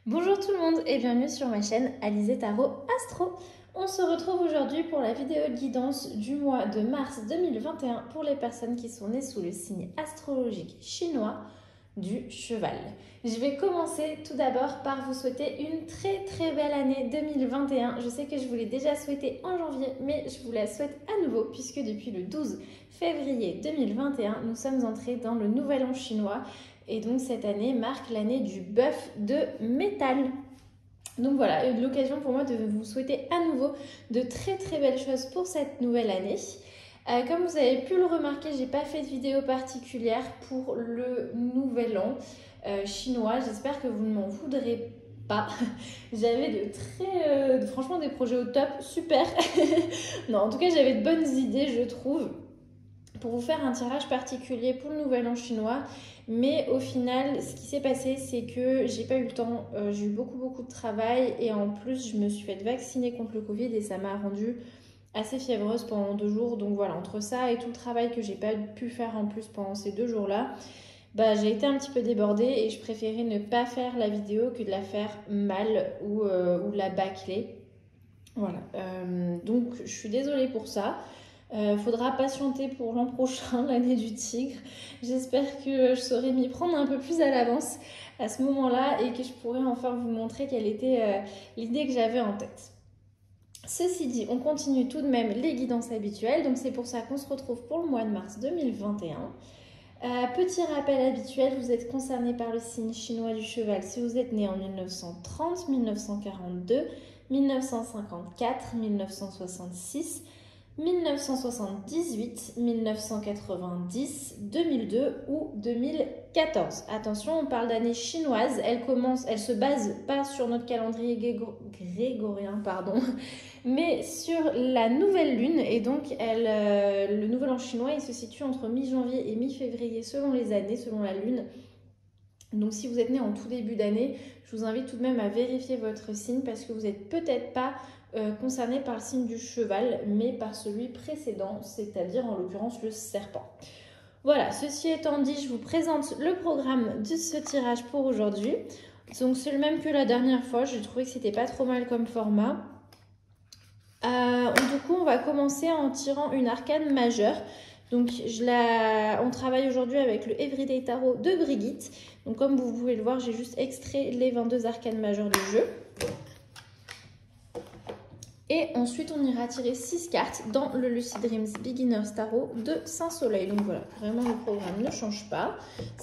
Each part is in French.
Bonjour tout le monde et bienvenue sur ma chaîne Alizé Tarot Astro. On se retrouve aujourd'hui pour la vidéo de guidance du mois de mars 2021 pour les personnes qui sont nées sous le signe astrologique chinois du cheval. Je vais commencer tout d'abord par vous souhaiter une très belle année 2021. Je sais que je vous l'ai déjà souhaité en janvier, mais je vous la souhaite à nouveau puisque depuis le 12 février 2021, nous sommes entrés dans le nouvel an chinois. Et donc cette année marque l'année du bœuf de métal. Donc voilà, l'occasion pour moi de vous souhaiter à nouveau de très belles choses pour cette nouvelle année. Comme vous avez pu le remarquer, j'ai pas fait de vidéo particulière pour le nouvel an chinois. J'espère que vous ne m'en voudrez pas. J'avais franchement des projets au top, super. Non, en tout cas j'avais de bonnes idées, je trouve, pour vous faire un tirage particulier pour le nouvel an chinois. Mais au final, ce qui s'est passé, c'est que j'ai pas eu le temps. J'ai eu beaucoup de travail et en plus, je me suis fait vacciner contre le Covid et ça m'a rendue assez fiévreuse pendant 2 jours. Donc voilà, entre ça et tout le travail que j'ai pas pu faire en plus pendant ces 2 jours-là, j'ai été un petit peu débordée et je préférais ne pas faire la vidéo que de la faire mal ou la bâcler. Voilà, donc je suis désolée pour ça. Faudra patienter pour l'an prochain, l'année du tigre. J'espère que je saurai m'y prendre un peu plus à l'avance à ce moment-là et que je pourrai enfin vous montrer quelle était l'idée que j'avais en tête. Ceci dit, on continue tout de même les guidances habituelles, donc c'est pour ça qu'on se retrouve pour le mois de mars 2021. Petit rappel habituel, vous êtes concerné par le signe chinois du cheval si vous êtes né en 1930, 1942, 1954, 1966, 1978, 1990, 2002 ou 2014. Attention, on parle d'année chinoise. Elle se base pas sur notre calendrier grégorien, mais sur la nouvelle lune. Et donc, le nouvel an chinois, il se situe entre mi-janvier et mi-février selon les années, selon la lune. Donc, si vous êtes né en tout début d'année, je vous invite tout de même à vérifier votre signe parce que vous n'êtes peut-être pas concerné par le signe du cheval, mais par celui précédent, c'est-à-dire en l'occurrence le serpent. Voilà, ceci étant dit, je vous présente le programme de ce tirage pour aujourd'hui. Donc c'est le même que la dernière fois, j'ai trouvé que c'était pas trop mal comme format. Du coup, on va commencer en tirant une arcane majeure. Donc on travaille aujourd'hui avec le Everyday Tarot de Brigitte. Donc comme vous pouvez le voir, j'ai juste extrait les 22 arcanes majeures du jeu. Et ensuite, on ira tirer 6 cartes dans le Lucid Dreams Beginner's Tarot de Saint-Soleil. Donc voilà, vraiment le programme ne change pas.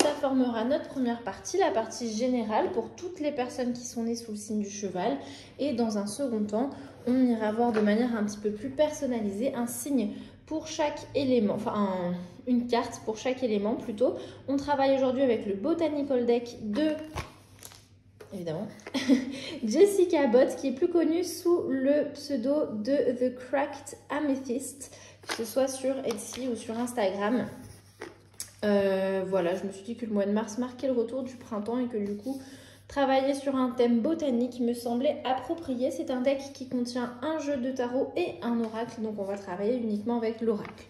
Ça formera notre première partie, la partie générale pour toutes les personnes qui sont nées sous le signe du cheval. Et dans un second temps, on ira voir de manière un petit peu plus personnalisée un signe pour chaque élément, enfin une carte pour chaque élément plutôt. On travaille aujourd'hui avec le Botanical Deck de... évidemment, Jessica Bott, qui est plus connue sous le pseudo de The Cracked Amethyst, que ce soit sur Etsy ou sur Instagram. Voilà, je me suis dit que le mois de mars marquait le retour du printemps et que du coup, travailler sur un thème botanique me semblait approprié. C'est un deck qui contient un jeu de tarot et un oracle, donc on va travailler uniquement avec l'oracle.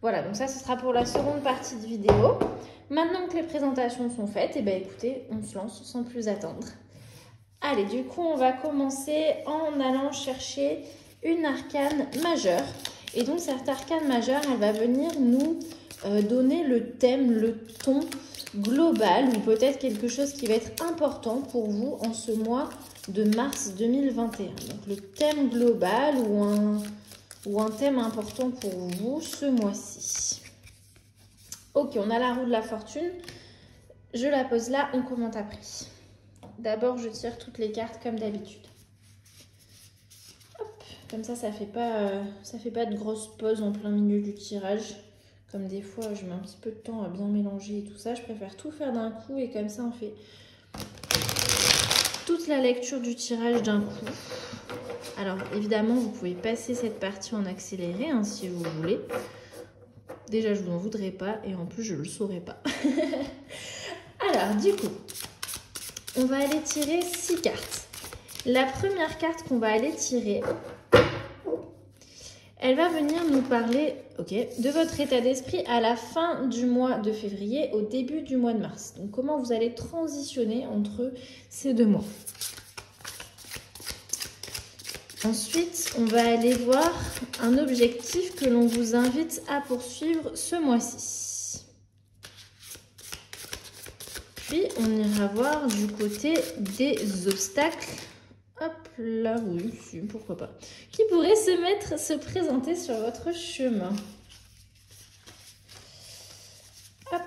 Voilà, donc ça, ce sera pour la seconde partie de vidéo. Maintenant que les présentations sont faites, écoutez, on se lance sans plus attendre. Allez, du coup, on va commencer en allant chercher une arcane majeure. Et donc, cette arcane majeure, elle va venir nous donner le thème, le ton global ou peut-être quelque chose qui va être important pour vous en ce mois de mars 2021. Donc, le thème global ou un thème important pour vous ce mois-ci. Ok, on a la roue de la fortune. Je la pose là, on commente après. D'abord, je tire toutes les cartes comme d'habitude. Comme ça fait pas de grosse pause en plein milieu du tirage. Comme des fois, je mets un petit peu de temps à bien mélanger et tout ça. Je préfère tout faire d'un coup et comme ça, on fait toute la lecture du tirage d'un coup. Alors, évidemment, vous pouvez passer cette partie en accéléré hein, si vous voulez. Déjà, je vous en voudrais pas et en plus, je le saurais pas. Alors, du coup, on va aller tirer 6 cartes. La première carte qu'on va aller tirer, Elle va venir nous parler de votre état d'esprit à la fin du mois de février, au début du mois de mars. Donc, comment vous allez transitionner entre ces 2 mois. Ensuite, on va aller voir un objectif que l'on vous invite à poursuivre ce mois-ci. Puis, on ira voir du côté des obstacles. Hop là, oui, pourquoi pas. Qui pourrait se présenter sur votre chemin. Hop.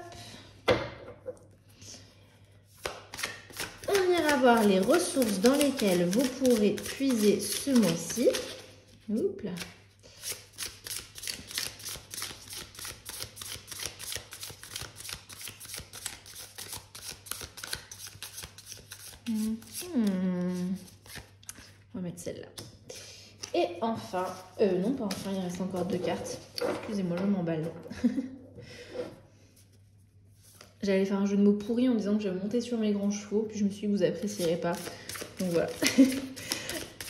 On ira voir les ressources dans lesquelles vous pourrez puiser ce mois-ci. Oups là. On va mettre celle-là. Et enfin, non pas enfin, il reste encore 2 cartes. Excusez-moi, je m'emballe. J'allais faire un jeu de mots pourri en disant que je montais sur mes grands chevaux, puis je me suis dit que vous apprécierez pas. Donc voilà.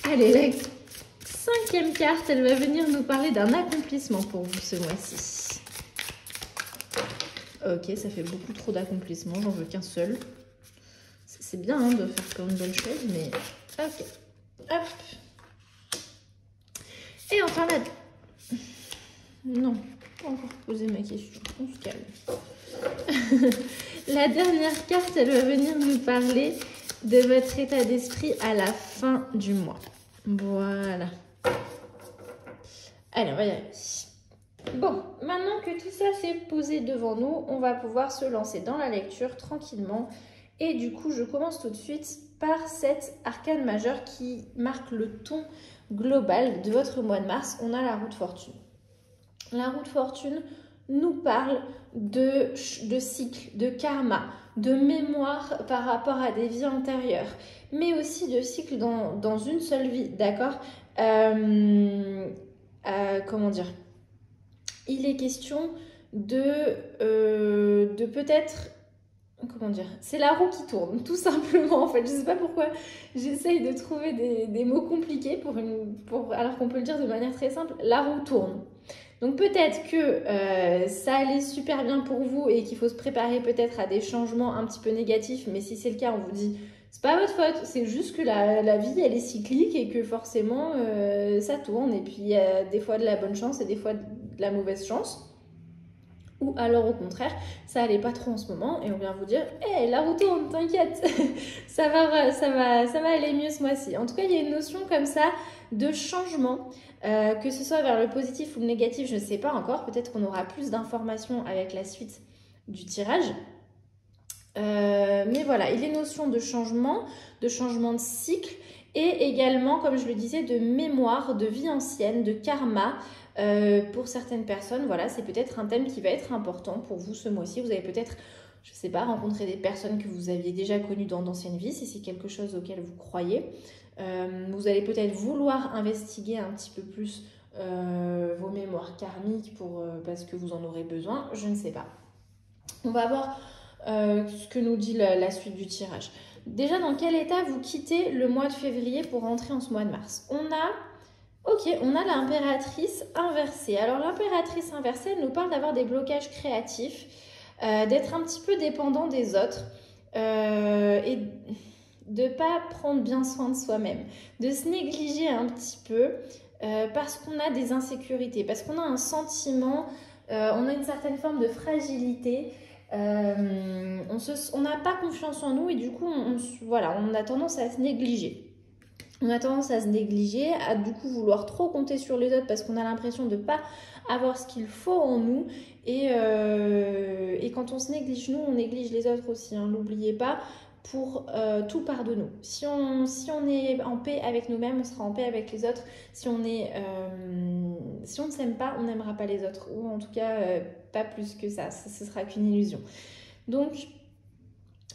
Allez, la 5e carte, elle va venir nous parler d'un accomplissement pour vous ce mois-ci. Ok, ça fait beaucoup trop d'accomplissements, j'en veux qu'un seul. C'est bien hein, de faire plein de belles choses, mais ok. Hop. Et enfin là... Non, pas encore posé ma question. On se calme. La dernière carte, elle va venir nous parler de votre état d'esprit à la fin du mois. Voilà. Allez, on va y arriver. Bon, maintenant que tout ça s'est posé devant nous, on va pouvoir se lancer dans la lecture tranquillement. Et du coup, je commence tout de suite par cet arcane majeur qui marque le ton global de votre mois de mars. On a la roue de fortune. La roue de fortune nous parle de cycle, de karma, de mémoire par rapport à des vies antérieures, mais aussi de cycle dans une seule vie, d'accord? Comment dire? Il est question de peut-être... Comment dire? C'est la roue qui tourne, tout simplement, en fait. Je sais pas pourquoi j'essaye de trouver des mots compliqués alors qu'on peut le dire de manière très simple. La roue tourne. Donc peut-être que ça allait super bien pour vous et qu'il faut se préparer peut-être à des changements un petit peu négatifs. Mais si c'est le cas, on vous dit, c'est pas votre faute. C'est juste que la vie, elle est cyclique et que forcément, ça tourne. Et puis, il y a des fois de la bonne chance et des fois de la mauvaise chance. Ou alors au contraire, ça allait pas trop en ce moment et on vient vous dire hey, la roue tourne, t'inquiète, ça va aller mieux ce mois-ci. En tout cas, il y a une notion comme ça de changement, que ce soit vers le positif ou le négatif, je ne sais pas encore. Peut-être qu'on aura plus d'informations avec la suite du tirage. Mais voilà, il y a une notion de changement de cycle et également, comme je le disais, de mémoire, de vie ancienne, de karma. Pour certaines personnes, voilà, c'est peut-être un thème qui va être important pour vous ce mois-ci. Vous avez peut-être, je ne sais pas, rencontré des personnes que vous aviez déjà connues dans d'anciennes vies, si c'est quelque chose auquel vous croyez. Vous allez peut-être vouloir investiguer un petit peu plus vos mémoires karmiques parce que vous en aurez besoin, je ne sais pas. On va voir ce que nous dit la suite du tirage. Déjà, dans quel état vous quittez le mois de février pour rentrer en ce mois de mars? On a l'impératrice inversée. Alors l'impératrice inversée, elle nous parle d'avoir des blocages créatifs, d'être un petit peu dépendant des autres et de ne pas prendre bien soin de soi-même, de se négliger un petit peu parce qu'on a des insécurités, parce qu'on a un sentiment, on a une certaine forme de fragilité. On n'a pas confiance en nous et du coup, on a tendance à se négliger. On a tendance à se négliger, à du coup vouloir trop compter sur les autres parce qu'on a l'impression de ne pas avoir ce qu'il faut en nous. Et quand on se néglige nous, on néglige les autres aussi, hein, n'oubliez pas, pour tout part de nous. Si on est en paix avec nous-mêmes, on sera en paix avec les autres. Si on ne s'aime pas, on n'aimera pas les autres. Ou en tout cas, pas plus que ça. Ce sera qu'une illusion. Donc,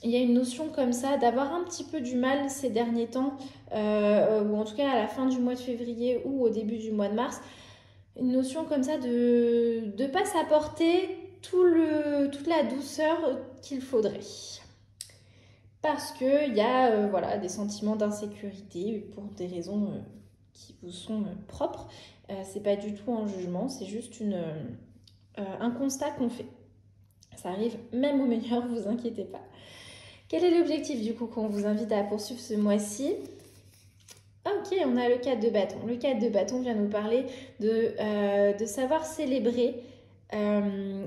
il y a une notion comme ça d'avoir un petit peu du mal ces derniers temps, ou en tout cas à la fin du mois de février ou au début du mois de mars, une notion comme ça de ne pas s'apporter toute la douceur qu'il faudrait. Parce qu'il y a des sentiments d'insécurité pour des raisons qui vous sont propres. c'est pas du tout un jugement, c'est juste un constat qu'on fait. Ça arrive même aux meilleurs, vous inquiétez pas. Quel est l'objectif du coup qu'on vous invite à poursuivre ce mois-ci? Ok, on a le 4 de bâton. Le 4 de bâton vient nous parler de savoir célébrer,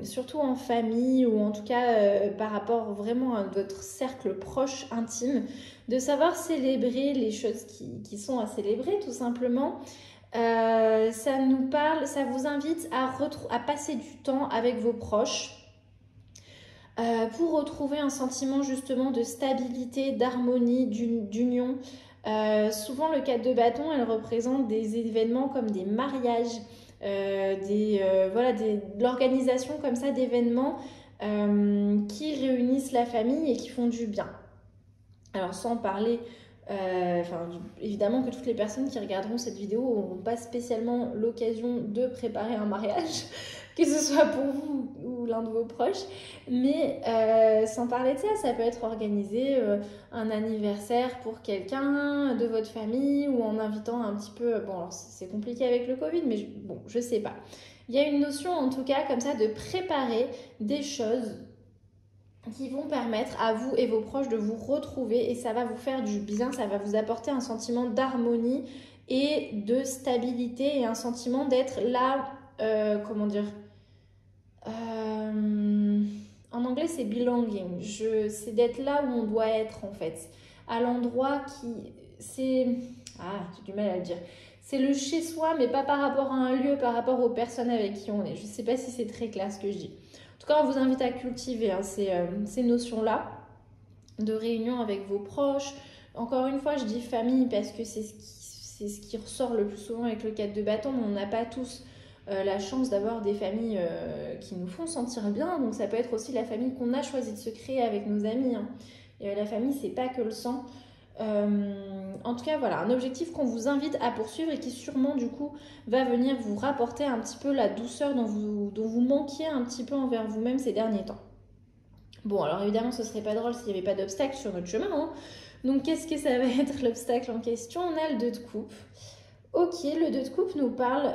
surtout en famille ou en tout cas par rapport vraiment à votre cercle proche, intime, de savoir célébrer les choses qui sont à célébrer tout simplement. Ça nous parle, ça vous invite à passer du temps avec vos proches. Pour retrouver un sentiment justement de stabilité, d'harmonie, d'union. Souvent le 4 de bâton, elle représente des événements comme des mariages, de l'organisation comme ça d'événements qui réunissent la famille et qui font du bien. Alors sans parler, évidemment que toutes les personnes qui regarderont cette vidéo n'auront pas spécialement l'occasion de préparer un mariage, que ce soit pour vous ou l'un de vos proches, mais sans parler de ça, ça peut être organisé un anniversaire pour quelqu'un de votre famille ou en invitant un petit peu, bon alors c'est compliqué avec le Covid, mais bon je sais pas. Il y a une notion en tout cas comme ça de préparer des choses qui vont permettre à vous et vos proches de vous retrouver et ça va vous faire du bien, ça va vous apporter un sentiment d'harmonie et de stabilité et un sentiment d'être là, en anglais c'est belonging, c'est d'être là où on doit être en fait, à l'endroit j'ai du mal à le dire. C'est le chez soi, mais pas par rapport à un lieu, par rapport aux personnes avec qui on est. Je ne sais pas si c'est très clair ce que je dis. En tout cas, on vous invite à cultiver ces notions-là de réunion avec vos proches. Encore une fois, je dis famille parce que c'est ce qui ressort le plus souvent avec le 4 de bâton, mais on n'a pas tous la chance d'avoir des familles qui nous font sentir bien. Donc ça peut être aussi la famille qu'on a choisi de se créer avec nos amis. Hein. Et la famille, c'est pas que le sang. En tout cas voilà, un objectif qu'on vous invite à poursuivre et qui sûrement du coup va venir vous rapporter un petit peu la douceur dont vous manquiez un petit peu envers vous-même ces derniers temps. Bon alors évidemment ce serait pas drôle s'il n'y avait pas d'obstacle sur notre chemin, hein. Donc qu'est-ce que ça va être l'obstacle en question? On a le 2 de coupe. Ok, le 2 de coupe nous parle,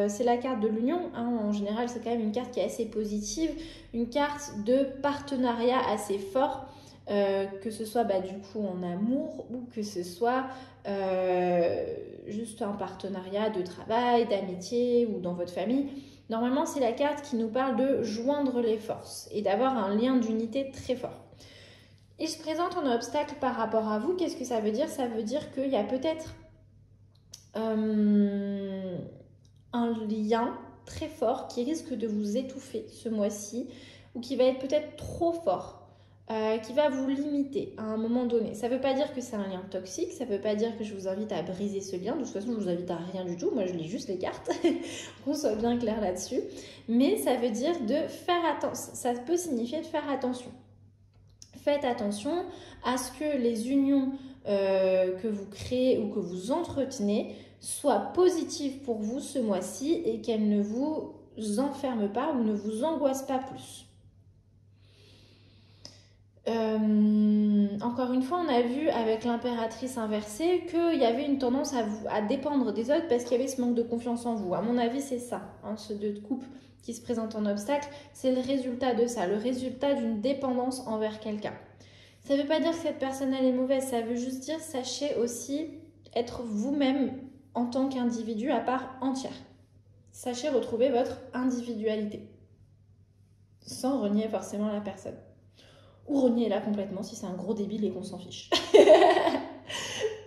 c'est la carte de l'union, hein. En général c'est quand même une carte qui est assez positive, une carte de partenariat assez fort. Que ce soit du coup en amour ou que ce soit juste un partenariat de travail, d'amitié ou dans votre famille. Normalement, c'est la carte qui nous parle de joindre les forces et d'avoir un lien d'unité très fort. Il se présente un obstacle par rapport à vous. Qu'est-ce que ça veut dire? Ça veut dire qu'il y a peut-être un lien très fort qui risque de vous étouffer ce mois-ci ou qui va être peut-être trop fort. Qui va vous limiter à un moment donné. Ça ne veut pas dire que c'est un lien toxique, ça ne veut pas dire que je vous invite à briser ce lien. De toute façon, je vous invite à rien du tout. Moi, je lis juste les cartes, qu'on soit bien clair là-dessus. Mais ça veut dire de faire attention. Ça peut signifier de faire attention. Faites attention à ce que les unions que vous créez ou que vous entretenez soient positives pour vous ce mois-ci et qu'elles ne vous enferment pas ou ne vous angoissent pas plus. Encore une fois, on a vu avec l'impératrice inversée qu'il y avait une tendance à dépendre des autres parce qu'il y avait ce manque de confiance en vous. À mon avis, c'est ça, hein, ce 2 de coupe qui se présente en obstacle, c'est le résultat de ça, le résultat d'une dépendance envers quelqu'un. Ça ne veut pas dire que cette personne elle est mauvaise, ça veut juste dire sachez aussi être vous-même en tant qu'individu à part entière. Sachez retrouver votre individualité sans renier forcément la personne. Ou renier-la complètement si c'est un gros débile et qu'on s'en fiche.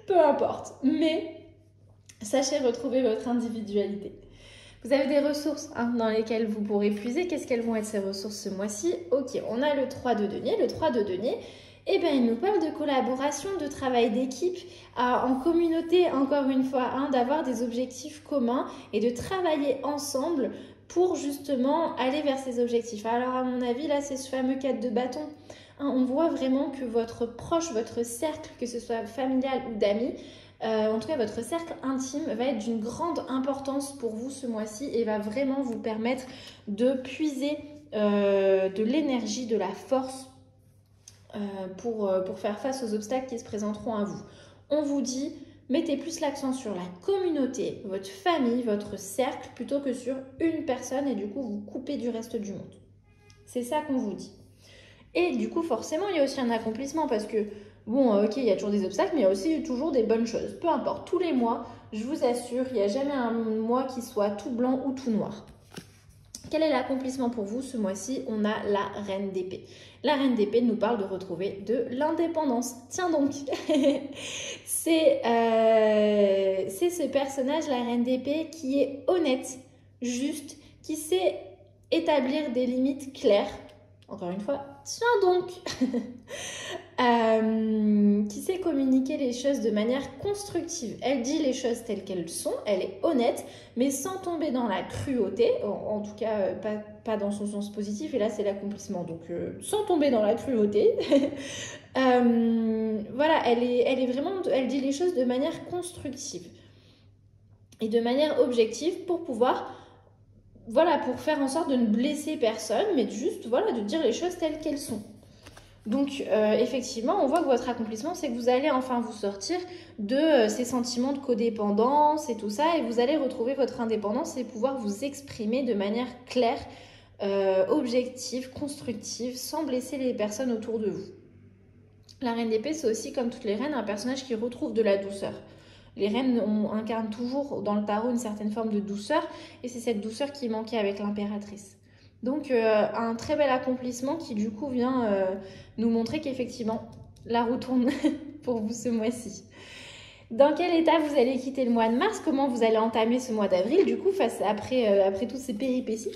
Peu importe. Mais sachez retrouver votre individualité. Vous avez des ressources dans lesquelles vous pourrez puiser. Qu'est-ce qu'elles vont être ces ressources ce mois-ci? Ok, on a le 3 de denier. Le 3 de denier, il nous parle de collaboration, de travail d'équipe, en communauté, encore une fois, d'avoir des objectifs communs et de travailler ensemble pour justement aller vers ces objectifs. Alors à mon avis, là, c'est ce fameux 4 de bâton. On voit vraiment que votre proche, votre cercle, que ce soit familial ou d'amis, en tout cas votre cercle intime va être d'une grande importance pour vous ce mois-ci et va vraiment vous permettre de puiser de l'énergie, de la force pour faire face aux obstacles qui se présenteront à vous. On vous dit, mettez plus l'accent sur la communauté, votre famille, votre cercle, plutôt que sur une personne et du coup vous coupez du reste du monde. C'est ça qu'on vous dit. Et du coup forcément il y a aussi un accomplissement parce que bon ok il y a toujours des obstacles mais il y a aussi toujours des bonnes choses. Peu importe, tous les mois, je vous assure, il n'y a jamais un mois qui soit tout blanc ou tout noir. Quel est l'accomplissement pour vous ce mois-ci? On a la Reine d'épée. La Reine d'épée nous parle de retrouver de l'indépendance. Tiens donc, c'est ce personnage, la Reine d'épée, qui est honnête, juste, qui sait établir des limites claires. Encore une fois, tiens donc qui sait communiquer les choses de manière constructive. Elle dit les choses telles qu'elles sont, elle est honnête, mais sans tomber dans la cruauté, en tout cas pas dans son sens positif, et là c'est l'accomplissement, donc sans tomber dans la cruauté. Voilà, elle dit les choses de manière constructive et de manière objective pour pouvoir... Voilà, pour faire en sorte de ne blesser personne, mais juste voilà, de dire les choses telles qu'elles sont. Donc effectivement, on voit que votre accomplissement, c'est que vous allez enfin vous sortir de ces sentiments de codépendance et tout ça, et vous allez retrouver votre indépendance et pouvoir vous exprimer de manière claire, objective, constructive, sans blesser les personnes autour de vous. La Reine d'épée, c'est aussi, comme toutes les reines, un personnage qui retrouve de la douceur. Les reines incarnent toujours dans le tarot une certaine forme de douceur, et c'est cette douceur qui manquait avec l'impératrice. Donc un très bel accomplissement qui du coup vient nous montrer qu'effectivement la roue tourne pour vous ce mois-ci. Dans quel état vous allez quitter le mois de mars? Comment vous allez entamer ce mois d'avril du coup après toutes ces péripéties?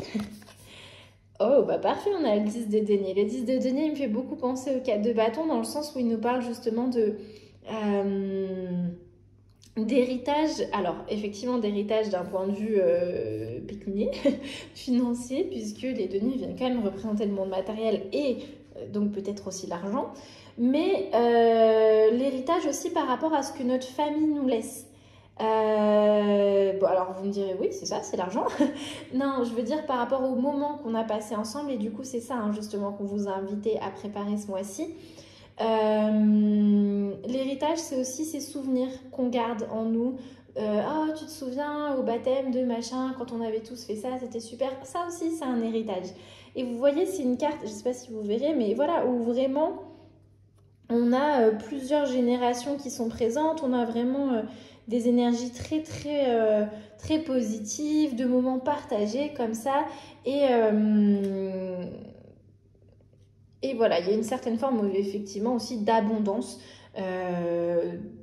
Oh bah parfait, on a le 10 de denier. Le 10 de denier il me fait beaucoup penser au 4 de bâton dans le sens où il nous parle justement de... d'héritage, alors effectivement d'héritage d'un point de vue pécunier, financier, puisque les deniers viennent quand même représenter le monde matériel et donc peut-être aussi l'argent, mais l'héritage aussi par rapport à ce que notre famille nous laisse. Bon alors vous me direz oui c'est ça, c'est l'argent. Non, je veux dire par rapport au moment qu'on a passé ensemble, et du coup c'est ça hein, justement qu'on vous a invité à préparer ce mois-ci. L'héritage, c'est aussi ces souvenirs qu'on garde en nous. Oh, tu te souviens au baptême de machin, quand on avait tous fait ça, c'était super. Ça aussi, c'est un héritage. Et vous voyez, c'est une carte, je ne sais pas si vous verrez, mais voilà, où vraiment on a plusieurs générations qui sont présentes. On a vraiment des énergies très positives, de moments partagés comme ça. Et voilà, il y a une certaine forme effectivement aussi d'abondance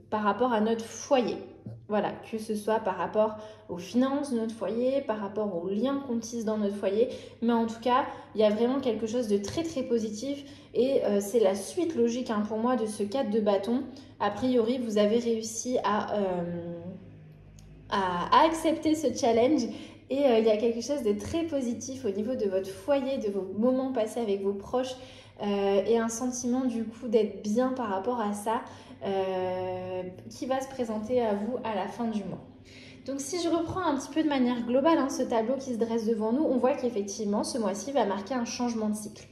par rapport à notre foyer. Voilà, que ce soit par rapport aux finances de notre foyer, par rapport aux liens qu'on tisse dans notre foyer. Mais en tout cas, il y a vraiment quelque chose de très positif et c'est la suite logique hein, pour moi de ce 4 de bâton. A priori, vous avez réussi à accepter ce challenge. Et il y a quelque chose de très positif au niveau de votre foyer, de vos moments passés avec vos proches et un sentiment du coup d'être bien par rapport à ça qui va se présenter à vous à la fin du mois. Donc si je reprends un petit peu de manière globale hein, ce tableau qui se dresse devant nous, on voit qu'effectivement ce mois-ci va marquer un changement de cycle.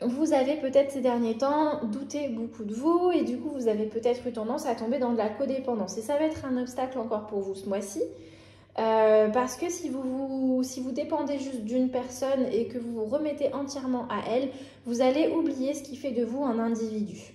Vous avez peut-être ces derniers temps douté beaucoup de vous et du coup vous avez peut-être eu tendance à tomber dans de la codépendance. Et ça va être un obstacle encore pour vous ce mois-ci. Parce que si vous dépendez juste d'une personne et que vous vous remettez entièrement à elle, vous allez oublier ce qui fait de vous un individu.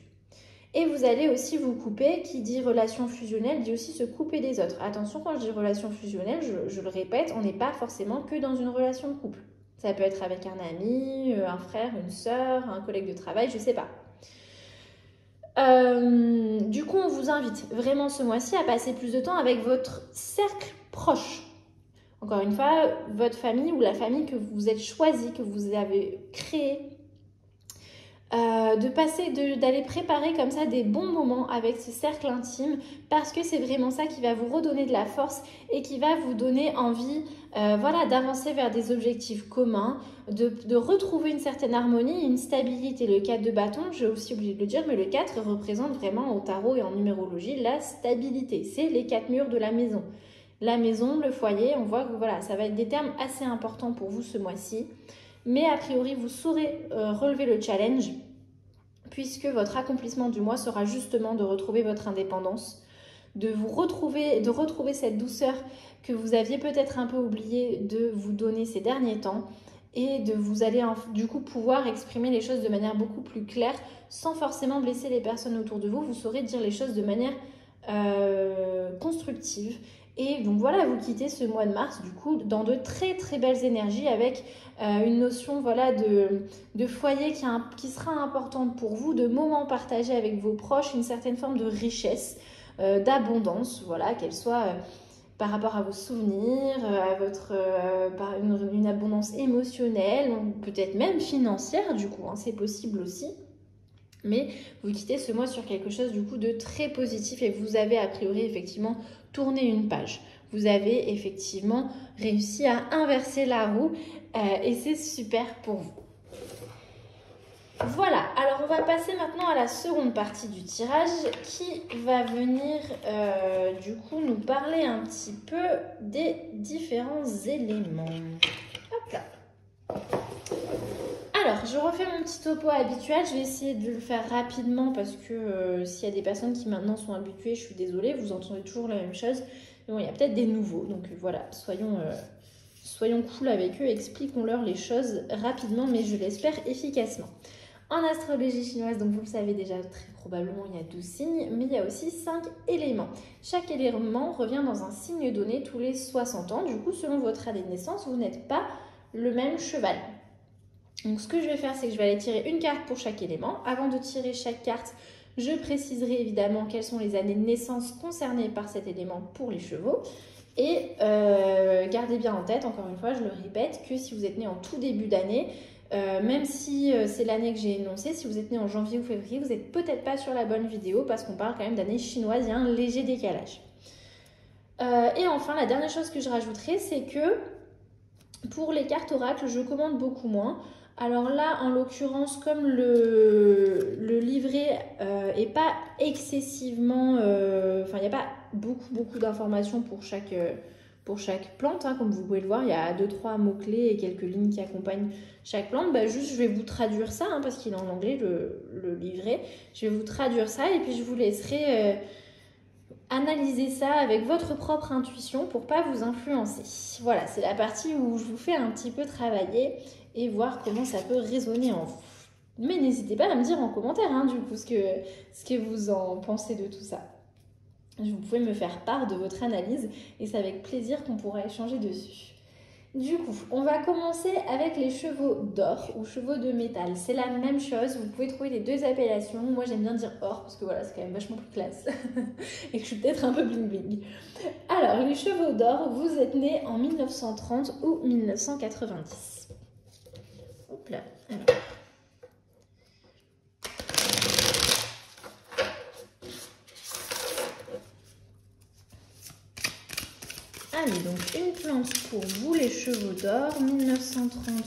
Et vous allez aussi vous couper, qui dit relation fusionnelle dit aussi se couper des autres. Attention, quand je dis relation fusionnelle, je le répète, on n'est pas forcément que dans une relation de couple. Ça peut être avec un ami, un frère, une sœur, un collègue de travail, je ne sais pas. Du coup, on vous invite vraiment ce mois-ci à passer plus de temps avec votre cercle proche. Encore une fois, votre famille ou la famille que vous êtes choisie, que vous avez créée, d'aller préparer comme ça des bons moments avec ce cercle intime parce que c'est vraiment ça qui va vous redonner de la force et qui va vous donner envie voilà, d'avancer vers des objectifs communs, de retrouver une certaine harmonie, une stabilité. Le 4 de bâton, j'ai aussi oublié de le dire, mais le 4 représente vraiment au tarot et en numérologie la stabilité. C'est les 4 murs de la maison. La maison, le foyer, on voit que voilà, ça va être des termes assez importants pour vous ce mois-ci. Mais a priori, vous saurez relever le challenge puisque votre accomplissement du mois sera justement de retrouver votre indépendance, de retrouver cette douceur que vous aviez peut-être un peu oublié de vous donner ces derniers temps, et vous allez du coup pouvoir exprimer les choses de manière beaucoup plus claire sans forcément blesser les personnes autour de vous. Vous saurez dire les choses de manière constructive. Et donc voilà, vous quittez ce mois de mars du coup dans de très très belles énergies, avec une notion voilà, de foyer qui sera importante pour vous, de moments partagés avec vos proches, une certaine forme de richesse, d'abondance, voilà, qu'elle soit par rapport à vos souvenirs, à par une abondance émotionnelle, peut-être même financière du coup, hein, c'est possible aussi. Mais vous quittez ce mois sur quelque chose du coup de très positif, et vous avez a priori effectivement tourné une page. Vous avez effectivement réussi à inverser la roue et c'est super pour vous. Voilà, alors on va passer maintenant à la seconde partie du tirage qui va venir du coup nous parler un petit peu des différents éléments. Hop là. Alors, je refais mon petit topo habituel, je vais essayer de le faire rapidement parce que s'il y a des personnes qui maintenant sont habituées, je suis désolée, vous entendez toujours la même chose. Mais bon, il y a peut-être des nouveaux, donc voilà, soyons cool avec eux, expliquons-leur les choses rapidement, mais je l'espère efficacement. En astrologie chinoise, donc vous le savez déjà très probablement, il y a 12 signes, mais il y a aussi 5 éléments. Chaque élément revient dans un signe donné tous les 60 ans. Du coup, selon votre année de naissance, vous n'êtes pas le même cheval. Donc ce que je vais faire, c'est que je vais aller tirer une carte pour chaque élément. Avant de tirer chaque carte, je préciserai évidemment quelles sont les années de naissance concernées par cet élément pour les chevaux. Et gardez bien en tête, encore une fois, je le répète, que si vous êtes né en tout début d'année, même si c'est l'année que j'ai énoncée, si vous êtes né en janvier ou février, vous n'êtes peut-être pas sur la bonne vidéo parce qu'on parle quand même d'année chinoise, il y a un léger décalage. Et enfin, la dernière chose que je rajouterai, c'est que pour les cartes oracles, je commande beaucoup moins. Alors là, en l'occurrence, comme le livret n'est pas excessivement... Enfin, il n'y a pas beaucoup d'informations pour chaque plante, hein, comme vous pouvez le voir, il y a 2-3 mots-clés et quelques lignes qui accompagnent chaque plante. Bah, juste, je vais vous traduire ça, hein, parce qu'il est en anglais, le livret. Je vais vous traduire ça et puis je vous laisserai analyser ça avec votre propre intuition pour ne pas vous influencer. Voilà, c'est la partie où je vous fais un petit peu travailler et voir comment ça peut résonner en vous. Mais n'hésitez pas à me dire en commentaire, hein, du coup, ce que vous en pensez de tout ça. Vous pouvez me faire part de votre analyse et c'est avec plaisir qu'on pourra échanger dessus. Du coup, on va commencer avec les chevaux d'or ou chevaux de métal. C'est la même chose, vous pouvez trouver les deux appellations. Moi, j'aime bien dire or parce que voilà, c'est quand même vachement plus classe et que je suis peut-être un peu bling bling. Alors, les chevaux d'or, vous êtes nés en 1930 ou 1990. Hop là, alors. Allez, donc une plante pour vous, les chevaux d'or, 1930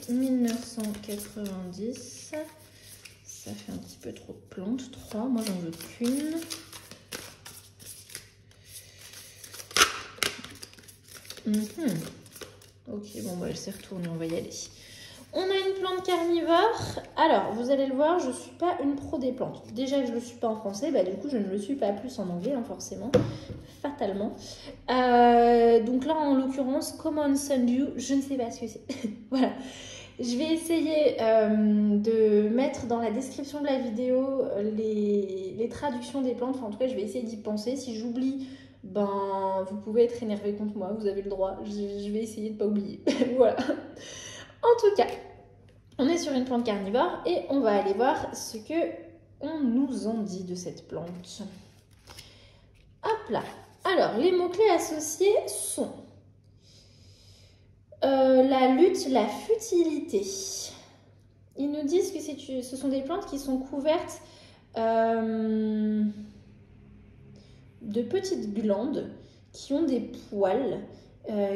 ou 1990. Ça fait un petit peu trop de plantes, 3, moi j'en veux qu'une. Ok, bon, bah, elle s'est retournée, on va y aller. On a une plante carnivore. Alors, vous allez le voir, je ne suis pas une pro des plantes. Déjà que je ne le suis pas en français, bah, du coup, je ne le suis pas plus en anglais, hein, forcément, fatalement. Donc là, en l'occurrence, Common Sundew, je ne sais pas ce que c'est. Voilà. Je vais essayer de mettre dans la description de la vidéo les traductions des plantes. Enfin, en tout cas, je vais essayer d'y penser. Si j'oublie, ben, vous pouvez être énervé contre moi, vous avez le droit. Je vais essayer de ne pas oublier. Voilà. En tout cas, on est sur une plante carnivore et on va aller voir ce que on nous en dit de cette plante. Hop là. Alors, les mots-clés associés sont la lutte, la futilité. Ils nous disent que ce sont des plantes qui sont couvertes de petites glandes qui ont des poils.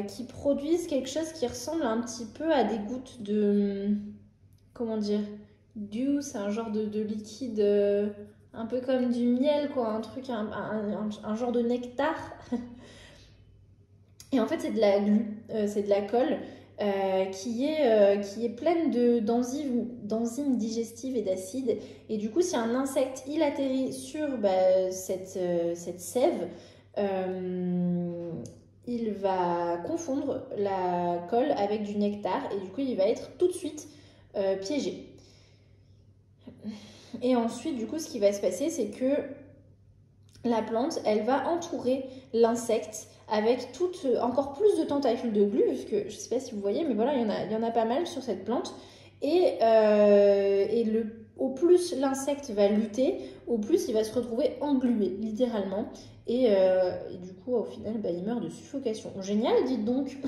Qui produisent quelque chose qui ressemble un petit peu à des gouttes de... Comment dire? Dew, c'est un genre de liquide un peu comme du miel, quoi. Un truc, un genre de nectar. Et en fait, c'est de la glu, c'est de la colle. qui est pleine d'enzymes digestives et d'acides. Et du coup, si un insecte il atterrit sur cette sève, il va confondre la colle avec du nectar et du coup, il va être tout de suite piégé. Et ensuite, du coup, ce qui va se passer, c'est que la plante, elle va entourer l'insecte avec encore plus de tentacules de glu, puisque je ne sais pas si vous voyez, mais voilà, il y en a pas mal sur cette plante. Et au plus l'insecte va lutter, au plus il va se retrouver englué, littéralement. Et du coup, au final, il meurt de suffocation. Génial, dites donc.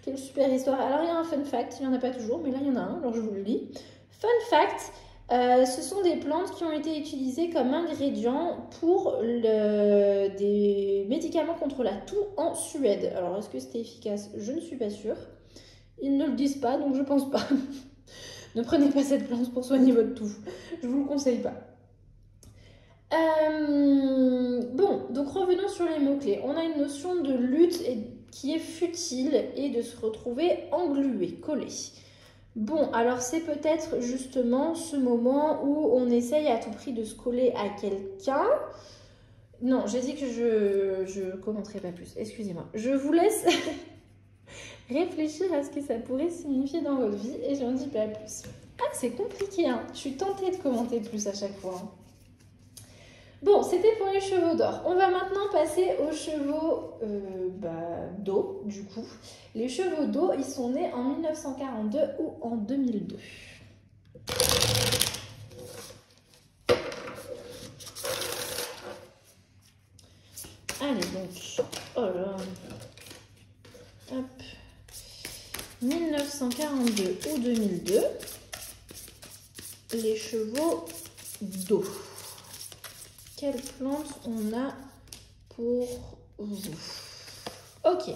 Quelle super histoire. Alors, il y a un fun fact, il n'y en a pas toujours, mais là, il y en a un, alors je vous le lis. Fun fact, ce sont des plantes qui ont été utilisées comme ingrédients pour des médicaments contre la toux en Suède. Alors, est-ce que c'était efficace? Je ne suis pas sûre. Ils ne le disent pas, donc je pense pas. Ne prenez pas cette plante pour soigner votre toux. Je vous le conseille pas. Bon, donc revenons sur les mots-clés. On a une notion de lutte qui est futile et de se retrouver englué, collé. Bon, alors c'est peut-être justement ce moment où on essaye à tout prix de se coller à quelqu'un. Non, j'ai dit que je commenterai pas plus, excusez-moi. Je vous laisse réfléchir à ce que ça pourrait signifier dans votre vie et j'en dis pas plus. Ah, c'est compliqué, hein. Je suis tentée de commenter plus à chaque fois. Hein. Bon, c'était pour les chevaux d'or. On va maintenant passer aux chevaux d'eau, du coup. Les chevaux d'eau, ils sont nés en 1942 ou en 2002. Allez, donc, oh là, hop, 1942 ou 2002, les chevaux d'eau. Quelle plante on a pour vous? Ok,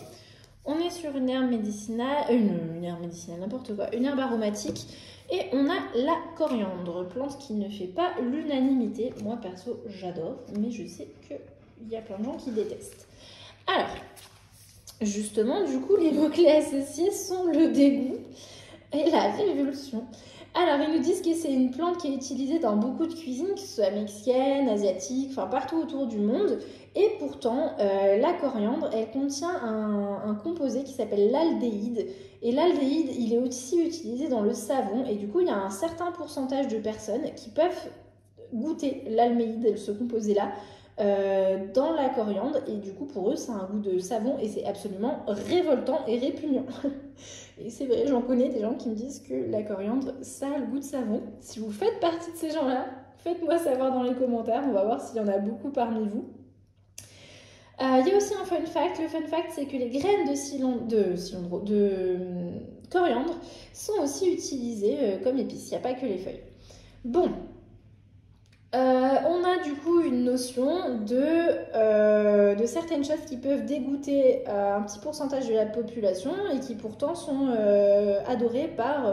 on est sur une herbe médicinale, une herbe médicinale, n'importe quoi, une herbe aromatique, et on a la coriandre, plante qui ne fait pas l'unanimité. Moi perso, j'adore, mais je sais qu'il y a plein de gens qui détestent. Alors, justement, du coup, les mots-clés associés sont le dégoût et la révulsion. Alors, ils nous disent que c'est une plante qui est utilisée dans beaucoup de cuisines, que ce soit mexicaine, asiatique, enfin partout autour du monde. Et pourtant, la coriandre, elle contient un composé qui s'appelle l'aldéhyde. Et l'aldéhyde, il est aussi utilisé dans le savon. Et du coup, il y a un certain pourcentage de personnes qui peuvent goûter l'aldéhyde, ce composé-là, dans la coriandre. Et du coup, pour eux, c'est un goût de savon et c'est absolument révoltant et répugnant. Et c'est vrai, j'en connais des gens qui me disent que la coriandre, ça a le goût de savon. Si vous faites partie de ces gens-là, faites-moi savoir dans les commentaires. On va voir s'il y en a beaucoup parmi vous. Il y a aussi un fun fact. Le fun fact, c'est que les graines de coriandre sont aussi utilisées comme épices. Il n'y a pas que les feuilles. Bon. On a du coup une notion de certaines choses qui peuvent dégoûter un petit pourcentage de la population et qui pourtant sont adorées par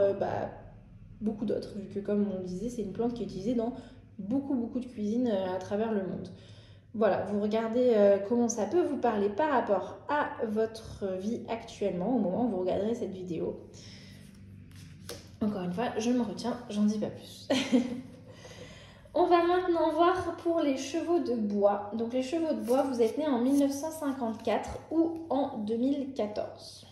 beaucoup d'autres, vu que comme on le disait, c'est une plante qui est utilisée dans beaucoup de cuisines à travers le monde. Voilà, vous regardez comment ça peut vous parler par rapport à votre vie actuellement au moment où vous regarderez cette vidéo. Encore une fois, je me retiens, j'en dis pas plus. On va maintenant voir pour les chevaux de bois. Donc les chevaux de bois, vous êtes nés en 1954 ou en 2014.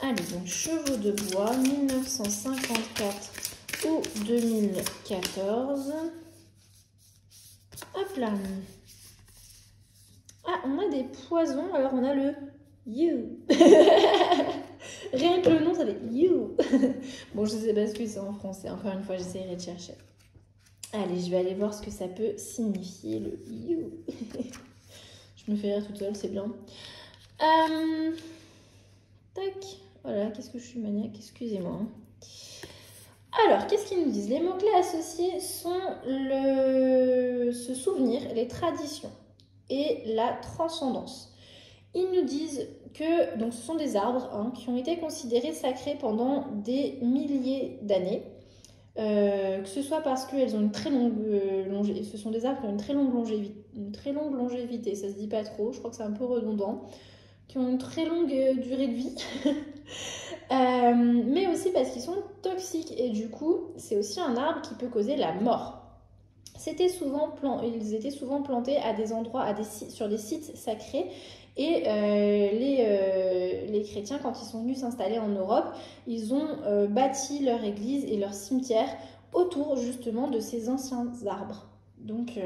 Allez, donc chevaux de bois, 1954 ou 2014. Hop là. Ah, on a des poisons, alors on a le You. Rien que le nom, ça fait You. Bon, je sais pas ce que c'est en français. Encore une fois, j'essaierai de chercher. Allez, je vais aller voir ce que ça peut signifier, le You. Je me fais rire toute seule, c'est bien. Tac. Voilà, qu'est-ce que je suis maniaque, excusez-moi. Alors, qu'est-ce qu'ils nous disent? Les mots-clés associés sont se souvenir, les traditions et la transcendance. Ils nous disent que donc, ce sont des arbres qui ont été considérés sacrés pendant des milliers d'années. Que ce soit parce qu'elles ont une très longue longévité, ce sont des arbres qui ont une très longue longévité, ça se dit pas trop, je crois que c'est un peu redondant, qui ont une très longue durée de vie, mais aussi parce qu'ils sont toxiques et du coup c'est aussi un arbre qui peut causer la mort. Ils étaient souvent plantés à des endroits, sur des sites sacrés. Et les chrétiens, quand ils sont venus s'installer en Europe, ils ont bâti leur église et leur cimetière autour justement de ces anciens arbres. Donc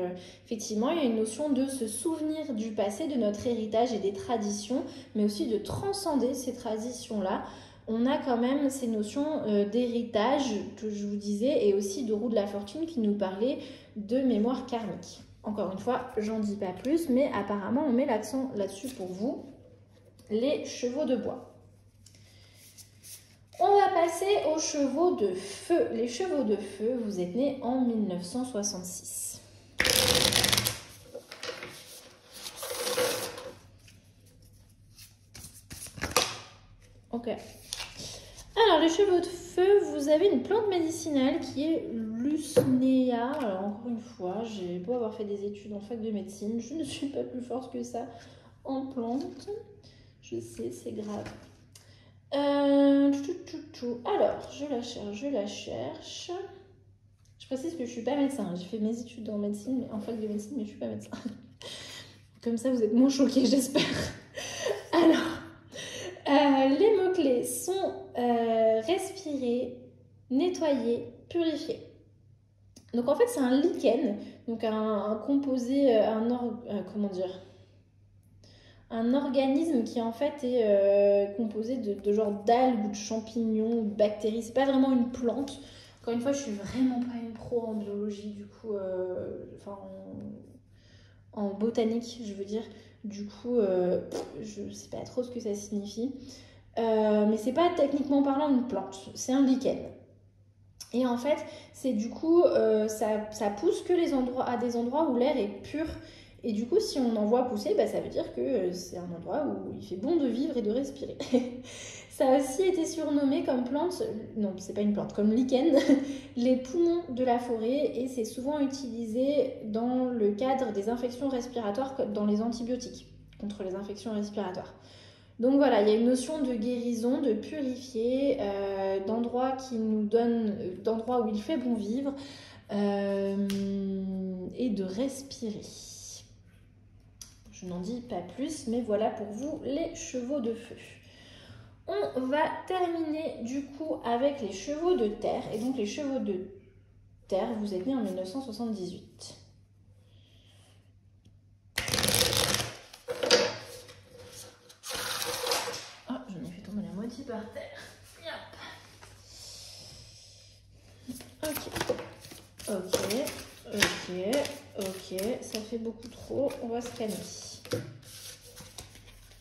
effectivement, il y a une notion de se souvenir du passé, de notre héritage et des traditions, mais aussi de transcender ces traditions-là. On a quand même ces notions d'héritage que je vous disais et aussi de roue de la fortune qui nous parlait de mémoire karmique. Encore une fois, j'en dis pas plus, mais apparemment on met l'accent là-dessus pour vous, les chevaux de bois. On va passer aux chevaux de feu. Les chevaux de feu, vous êtes nés en 1966. Ok. Alors, les chevaux de feu, vous avez une plante médicinale qui est l'Usnea. Alors, encore une fois, j'ai beau avoir fait des études en fac de médecine, je ne suis pas plus forte que ça en plantes. Je sais, c'est grave. Alors, je la cherche. Je précise que je ne suis pas médecin. J'ai fait mes études en médecine, en fac de médecine, mais je ne suis pas médecin. Comme ça, vous êtes moins choqués, j'espère. Alors... les mots-clés sont respirer, nettoyer, purifier. Donc en fait c'est un lichen, donc un composé, un organisme qui en fait est composé de genre d'algues ou de champignons ou de bactéries. C'est pas vraiment une plante. Encore une fois, je suis vraiment pas une pro en biologie, du coup, en botanique, je veux dire. Du coup, je sais pas trop ce que ça signifie. Mais c'est pas techniquement parlant une plante, c'est un lichen. Et en fait, c'est du coup, ça pousse que à des endroits où l'air est pur. Et du coup, si on en voit pousser, ça veut dire que c'est un endroit où il fait bon de vivre et de respirer. Ça a aussi été surnommé comme plante, non, c'est pas une plante, comme lichen, les poumons de la forêt, et c'est souvent utilisé dans le cadre des infections respiratoires, comme dans les antibiotiques, contre les infections respiratoires. Donc voilà, il y a une notion de guérison, de purifier, d'endroits où il fait bon vivre et de respirer. Je n'en dis pas plus, mais voilà pour vous les chevaux de feu. On va terminer du coup avec les chevaux de terre. Et donc les chevaux de terre, vous êtes nés en 1978. Oh, j'en ai fait tomber la moitié par terre. Ok, ça fait beaucoup trop, on va se calmer.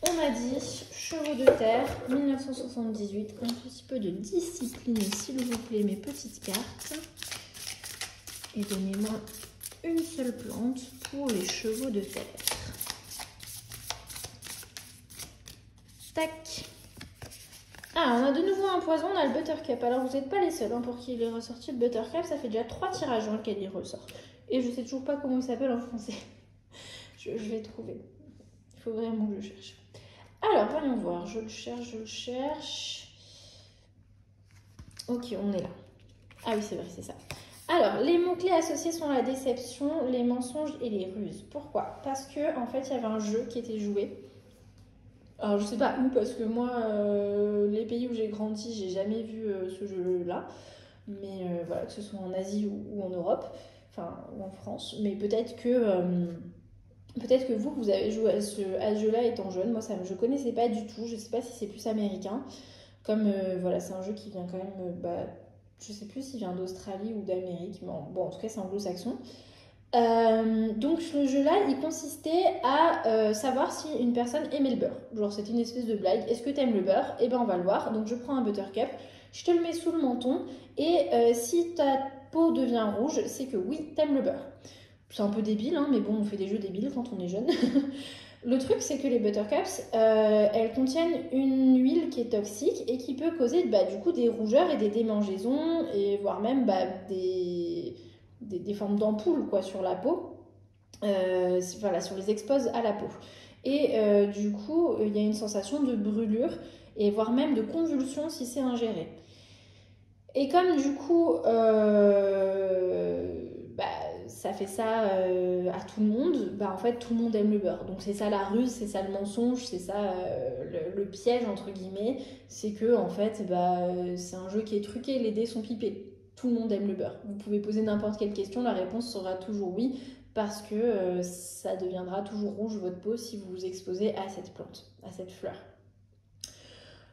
On a dit chevaux de terre, 1978, un petit peu de discipline s'il vous plaît mes petites cartes. Et donnez-moi une seule plante pour les chevaux de terre. Tac. Ah, on a de nouveau un poison, on a le Buttercup. Alors vous n'êtes pas les seuls pour qui il est ressorti le Buttercup, ça fait déjà 3 tirages dans lesquels il ressort. Et je sais toujours pas comment il s'appelle en français. Je vais trouver. Il faut vraiment que je cherche. Alors, voyons voir. Je le cherche. Ok, on est là. Ah oui, c'est vrai, c'est ça. Alors, les mots-clés associés sont la déception, les mensonges et les ruses. Pourquoi? Parce que en fait, il y avait un jeu qui était joué. Alors, je sais pas où, parce que moi, les pays où j'ai grandi, j'ai jamais vu ce jeu-là. Mais voilà, que ce soit en Asie ou en Europe, enfin, ou en France. Mais peut-être que vous avez joué à ce jeu-là étant jeune. Moi, je connaissais pas du tout. Je sais pas si c'est plus américain. Comme, voilà, c'est un jeu qui vient quand même... je sais plus s'il vient d'Australie ou d'Amérique. Mais bon, en tout cas, c'est anglo-saxon. Donc ce jeu-là, il consistait à savoir si une personne aimait le beurre. Genre c'était une espèce de blague. Est-ce que t'aimes le beurre? Eh ben on va le voir. Donc je prends un Buttercup, je te le mets sous le menton et si ta peau devient rouge, c'est que oui, t'aimes le beurre. C'est un peu débile, hein, mais bon, on fait des jeux débiles quand on est jeune. Le truc, c'est que les buttercups, elles contiennent une huile qui est toxique et qui peut causer du coup des rougeurs et des démangeaisons, et voire même des formes d'ampoules quoi, sur la peau. Voilà, sur les expose à la peau. Et du coup, il y a une sensation de brûlure et voire même de convulsion si c'est ingéré. Et comme du coup, ça fait ça à tout le monde, en fait tout le monde aime le beurre. Donc c'est ça la ruse, c'est ça le mensonge, c'est ça le piège entre guillemets, c'est que en fait c'est un jeu qui est truqué, les dés sont pipés. Tout le monde aime le beurre. Vous pouvez poser n'importe quelle question, la réponse sera toujours oui, parce que ça deviendra toujours rouge votre peau si vous vous exposez à cette plante, à cette fleur.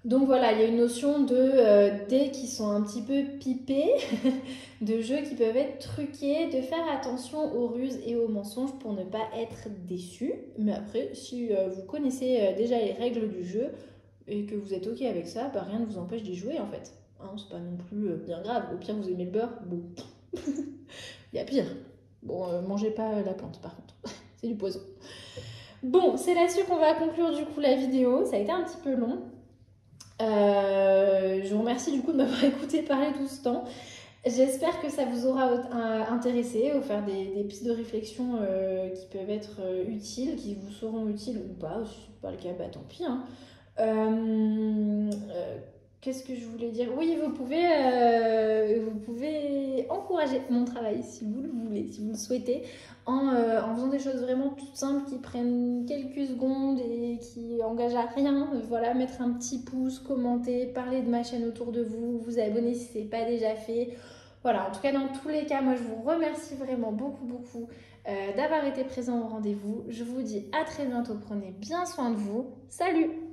Donc voilà, il y a une notion de dés qui sont un petit peu pipés, de jeux qui peuvent être truqués, de faire attention aux ruses et aux mensonges pour ne pas être déçus. Mais après, si vous connaissez déjà les règles du jeu et que vous êtes ok avec ça, rien ne vous empêche d'y jouer en fait. Hein, c'est pas non plus bien grave. Au pire, vous aimez le beurre, bon, il y a pire. Bon, mangez pas la plante par contre, c'est du poison. Bon, c'est là-dessus qu'on va conclure du coup la vidéo. Ça a été un petit peu long. Je vous remercie du coup de m'avoir écouté parler tout ce temps. J'espère que ça vous aura intéressé, offert des pistes de réflexion qui peuvent être utiles, qui vous seront utiles ou pas. Si ce n'est pas le cas, tant pis. Hein. Qu'est-ce que je voulais dire? Oui, vous pouvez encourager mon travail si vous le voulez, si vous le souhaitez, en faisant des choses vraiment toutes simples qui prennent quelques secondes et qui engagent à rien. Voilà, mettre un petit pouce, commenter, parler de ma chaîne autour de vous, vous abonner si ce n'est pas déjà fait. Voilà, en tout cas, dans tous les cas, moi je vous remercie vraiment beaucoup d'avoir été présent au rendez-vous. Je vous dis à très bientôt, prenez bien soin de vous. Salut!